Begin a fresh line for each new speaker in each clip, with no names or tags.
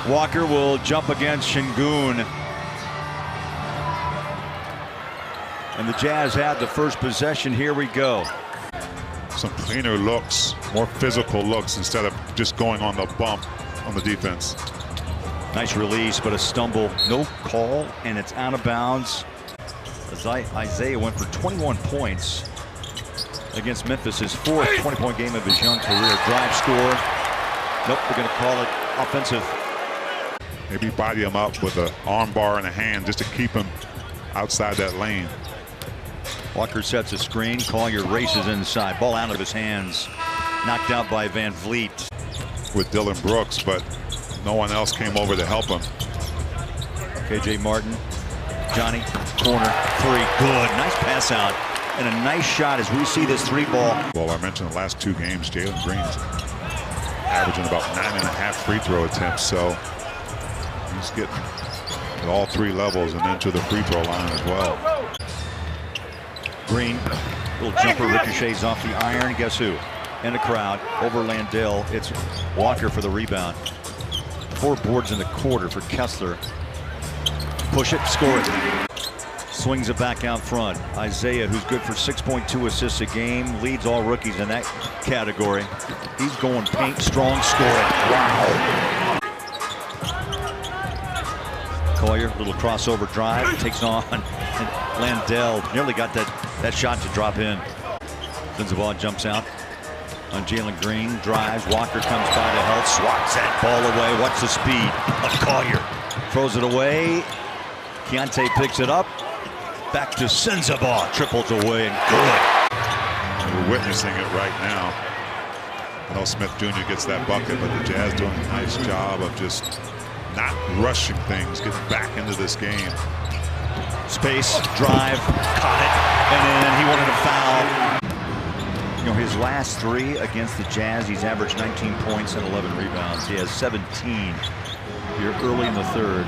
Walker will jump against Şengün. And the Jazz have the first possession. Here we go.
Some cleaner looks, more physical looks instead of just going on the bump on the defense.
Nice release, but a stumble. No call, and it's out of bounds. Isaiah went for 21 points against Memphis, his fourth 20-point game of his young career. Drive score. Nope, they're going to call it offensive.
Maybe body him up with an arm bar in a hand just to keep him outside that lane.
Walker sets a screen. Collier races inside. Ball out of his hands. Knocked out by Van Vliet.
With Dylan Brooks, but no one else came over to help him.
KJ Martin. Johnny. Corner. Three. Good. Nice pass out. And a nice shot as we see this three ball.
Well, I mentioned the last two games, Jalen Green's averaging about 9.5 free throw attempts. So he's getting at all three levels and into the free throw line as well.
Green, little jumper ricochets off the iron. Guess who? In the crowd, over Landale. It's Walker for the rebound. 4 boards in the quarter for Kessler. Push it, score it. Swings it back out front. Isaiah, who's good for 6.2 assists a game, leads all rookies in that category. He's going paint strong, scoring. Wow. Collier, little crossover drive, takes on. And Landale nearly got that shot to drop in. Ball jumps out on Jalen Green, drives. Walker comes by to help, swats that ball away. Watch the speed of Collier. Throws it away. Keontae picks it up. Back to Sensabaugh. Triples away and good.
We're witnessing it right now. I know Smith Jr. gets that bucket, but the Jazz doing a nice job of just not rushing things, getting back into this game.
Space, drive, caught it, and then he wanted a foul. You know, his last 3 against the Jazz, he's averaged 19 points and 11 rebounds. He has 17 here early in the third.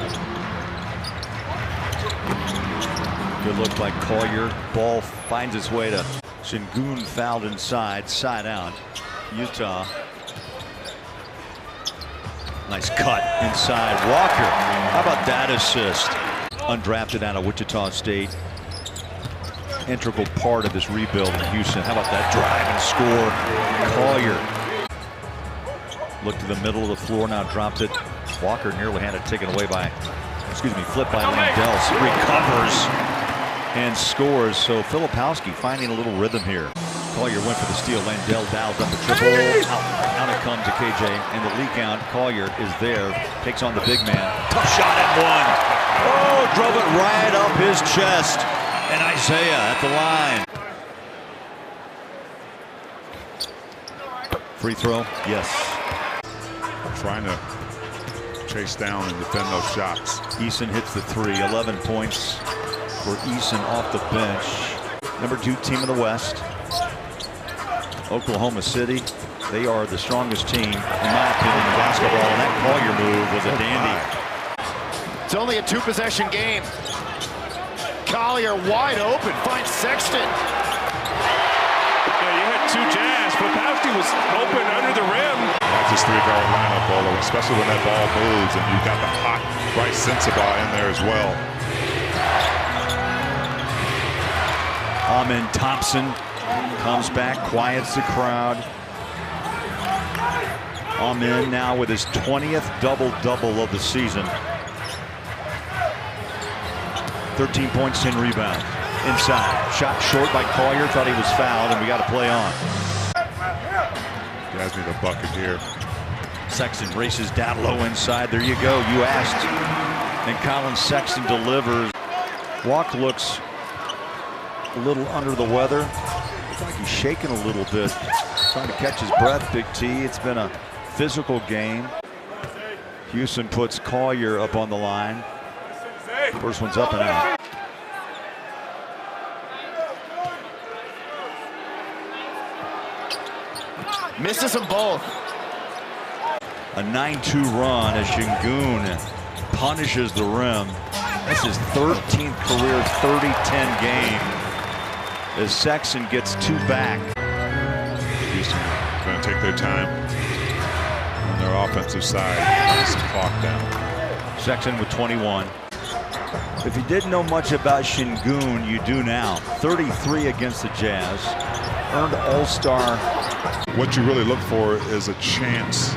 Good look by Collier. Ball finds its way to Şengün, fouled inside, side out. Utah. Nice cut inside. Walker. How about that assist? Undrafted out of Wichita State. Integral part of this rebuild in Houston. How about that drive and score? Collier. Look to the middle of the floor, now drops it. Walker nearly had it taken away by, flipped by Landale. Recovers and scores. So Filipowski finding a little rhythm here. Collier went for the steal. Landale dials up the triple. Out it comes to KJ, and the leak out. Collier is there, takes on the big man. Tough shot at one. Oh, drove it right up his chest. And Isaiah at the line. Free throw, yes.
Trying to chase down and defend those shots.
Eason hits the 3. 11 points for Eason off the bench. Number 2 team in the West. Oklahoma City, they are the strongest team, in my opinion, in basketball. And that Collier move was a dandy.
It's only a 2-possession game. Collier wide open, finds Sexton.
Yeah, you had 2 Jazz. Filipowski was open under the rim.
That's his 3-guard lineup, Bolo, especially when that ball moves and you've got the hot Bryce Sensabaugh in there as well.
Amen Thompson comes back, quiets the crowd. Amen now with his 20th double-double of the season. 13 points, 10 rebounds. Inside. Shot short by Collier. Thought he was fouled, and we got to play on.
Jazz need a bucket here.
Sexton races down low inside. There you go. You asked. And Colin Sexton delivers. Walk looks a little under the weather. Looks like he's shaking a little bit. Trying to catch his breath, Big T. It's been a physical game. Houston puts Collier up on the line. First one's up and out.
Misses them both.
A 9-2 run as Şengün punishes the rim. That's his 13th career 30-10 game. As Sexton gets 2 back.
Houston going to take their time on their offensive side. Some clock down.
Sexton with 21.
If you didn't know much about Şengün, you do now. 33 against the Jazz. Earned All-Star.
What you really look for is a chance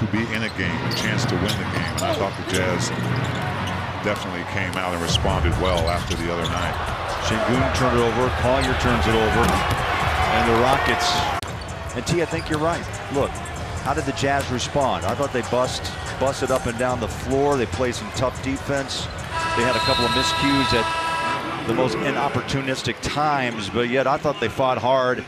to be in a game, a chance to win the game. And I thought the Jazz definitely came out and responded well after the other night.
Şengün turned it over. Collier turns it over. And the Rockets.
And T, I think you're right. Look, how did the Jazz respond? I thought they busted up and down the floor. They played some tough defense. They had a couple of miscues at the most inopportunistic times, but yet I thought they fought hard.